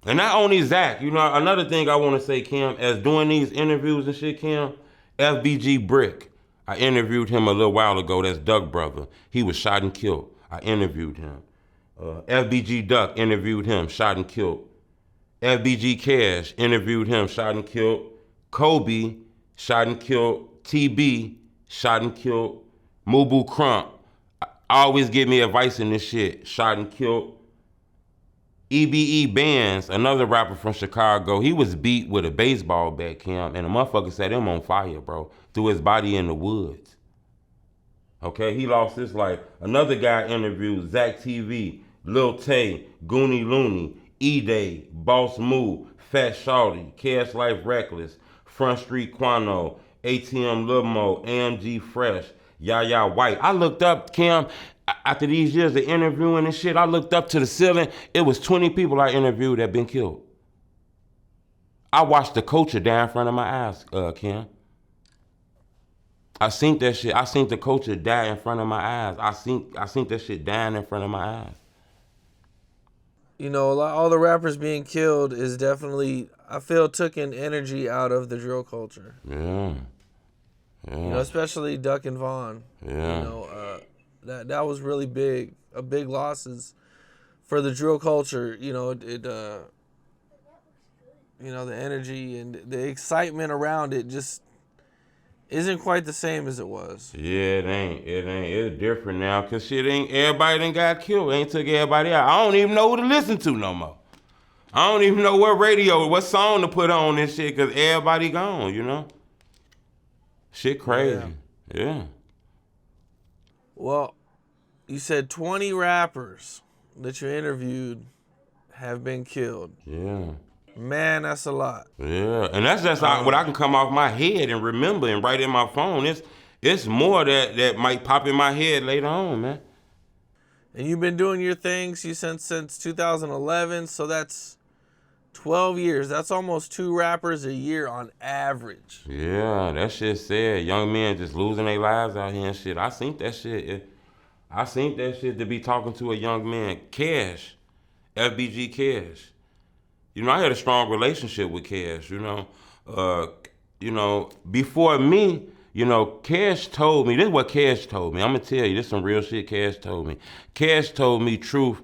And not only Zach, you know, another thing I want to say, Kim, as doing these interviews and shit, Kim, FBG Brick, I interviewed him a little while ago. That's Doug brother. He was shot and killed. I interviewed him. FBG Duck interviewed him, shot and killed. FBG Cash interviewed him, shot and killed. Kobe, shot and killed. TB, shot and killed. Mubu Crump, always give me advice in this shit, shot and killed. EBE Bands, another rapper from Chicago, he was beat with a baseball bat, Kim, and the motherfucker set him on fire, bro. Threw his body in the woods. Okay, he lost his life. Another guy interviewed Zach TV, Lil Tay, Goonie Looney, E-Day, Boss Move, Fat Shawty, Cash Life Reckless, Front Street Quano, ATM Lil Mo, AMG Fresh, Yaya White. I looked up, Kim, after these years of interviewing and shit, I looked up to the ceiling. It was 20 people I interviewed that been killed. I watched the culture die in front of my eyes, Kim. I seen that shit. I seen the culture die in front of my eyes. I seen that shit dying in front of my eyes. You know, all the rappers being killed is definitely, I feel, took an energy out of the drill culture. Yeah. You know, especially Duck and Vaughn. Yeah. You know, that was really big, a big losses for the drill culture. You know, you know, the energy and the excitement around it just isn't quite the same as it was. Yeah, it ain't. It's different now, cause shit ain't, everybody done got killed. Ain't took everybody out. I don't even know who to listen to no more. I don't even know what radio, what song to put on this shit, cause everybody gone, you know? Shit crazy. Yeah. Well, you said 20 rappers that you interviewed have been killed. Yeah. Man, that's a lot. Yeah, and that's just what I can come off my head and remember and write in my phone. It's more that might pop in my head later on, man. And you've been doing your things since 2011, so that's 12 years. That's almost 2 rappers a year on average. Yeah, that shit sad. Young men just losing their lives out here and shit. I seen that shit. I seen that shit to be talking to a young man. Cash, FBG Cash. You know, I had a strong relationship with Cash, you know. Before me, you know, Cash told me, this is what Cash told me. I'm gonna tell you, this is some real shit Cash told me. Cash told me, Truth,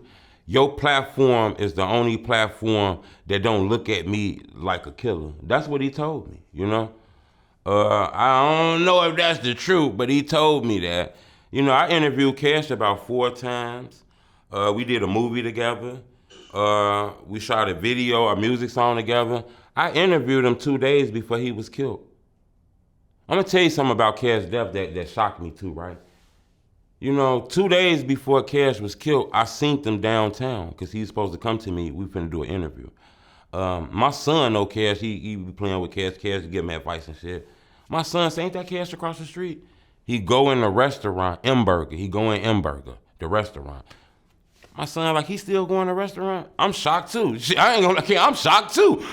your platform is the only platform that don't look at me like a killer. That's what he told me, you know. I don't know if that's the truth, but he told me that. You know, I interviewed Cash about 4 times. We did a movie together. We shot a video, a music song together. I interviewed him 2 days before he was killed. I'm gonna tell you something about Cash's death that shocked me too, right? You know, 2 days before Cash was killed, I seen him downtown because he was supposed to come to me. We finna do an interview. My son know Cash. He be playing with Cash. Cash to give him advice and shit. My son say, ain't that Cash across the street? He go in the restaurant, M-Burger. He go in M-Burger, the restaurant. My son, like, he still going to the restaurant? I'm shocked too. I ain't gonna lie, I'm shocked too.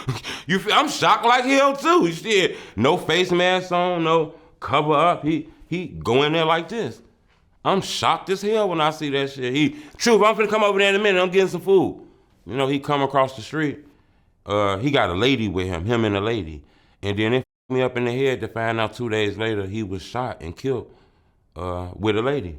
I'm shocked like hell too. Shit, no face mask on, no cover up. He go in there like this. I'm shocked as hell when I see that shit. Truth, I'm finna come over there in a minute. I'm getting some food. You know, he come across the street. He got a lady with him and a lady. And then it f***ed me up in the head to find out 2 days later he was shot and killed with a lady.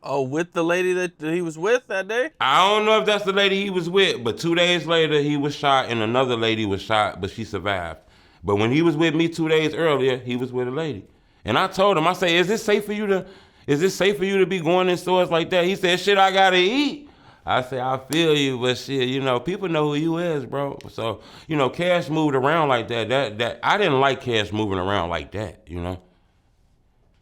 Oh, with the lady that he was with that day? I don't know if that's the lady he was with, but 2 days later he was shot and another lady was shot, but she survived. But when he was with me 2 days earlier, he was with a lady. And I told him, I say, is this safe for you to be going in stores like that? He said, shit, I gotta eat. I say, I feel you, but shit, you know, people know who you is, bro. So, you know, Cash moved around like that. That I didn't like Cash moving around like that, you know.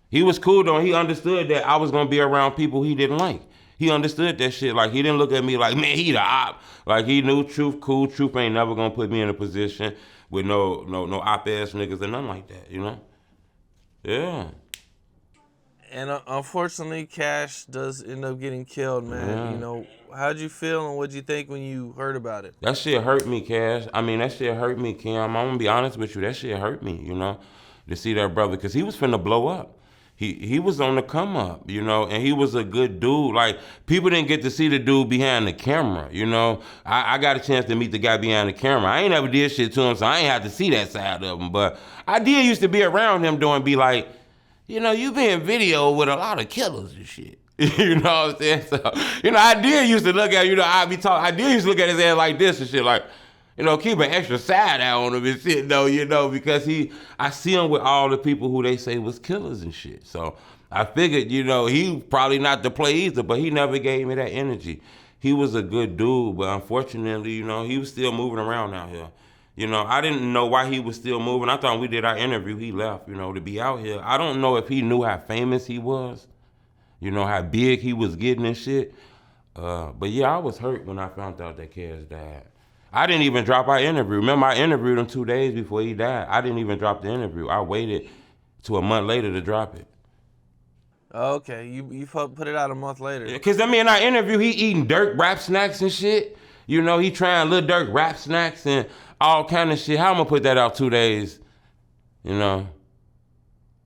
He was cool though. He understood that I was gonna be around people he didn't like. He understood that shit. Like, he didn't look at me like, man, he the op. Like, he knew Truth cool. Truth ain't never gonna put me in a position with no op ass niggas and nothing like that, you know. Yeah. And unfortunately, Cash does end up getting killed, man. Yeah. You know, how'd you feel and what'd you think when you heard about it? That shit hurt me, Cash. I mean, that shit hurt me, Kim. I'm gonna be honest with you. That shit hurt me, you know, to see that brother, because he was finna blow up. he was on the come up, you know, and he was a good dude. Like, people didn't get to see the dude behind the camera, you know. I got a chance to meet the guy behind the camera. I ain't never did shit to him, so I ain't had to see that side of him. But I did used to be around him doing, be like, you know, you be in video with a lot of killers and shit. You know what I'm saying? So, you know, I did used to look at, you know, I did used to look at his ass like this and shit, like, you know, keep an extra side eye on him and shit, though, you know, because I see him with all the people who they say was killers and shit. So I figured, you know, he probably not to play either, but he never gave me that energy. He was a good dude, but unfortunately, you know, he was still moving around out here. You know, I didn't know why he was still moving. I thought when we did our interview, he left, you know, to be out here. I don't know if he knew how famous he was, you know, how big he was getting and shit. But yeah, I was hurt when I found out that Cash died. I didn't even drop our interview. Remember, I interviewed him 2 days before he died. I didn't even drop the interview. I waited to a month later to drop it. Okay, you put it out a month later. Because, I mean, in our interview, he eating Dirk rap snacks and shit. You know, he trying Lil Dirk rap snacks and all kind of shit. How am I put that out 2 days? You know?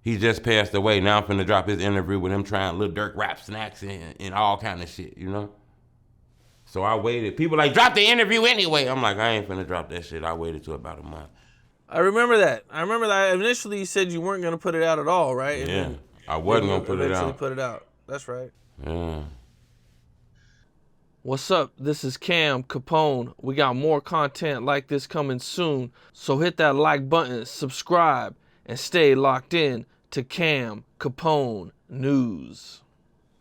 He just passed away. Now I'm finna drop his interview with him trying Lil Dirk rap snacks and all kind of shit, you know? So I waited. People like, drop the interview anyway. I'm like, I ain't finna drop that shit. I waited till about a month. I remember that. Initially you said you weren't going to put it out at all, right? And yeah, I wasn't going to put it out. Eventually put it out. That's right. Yeah. What's up? This is Cam Capone. We got more content like this coming soon. So hit that like button, subscribe, and stay locked in to Cam Capone News.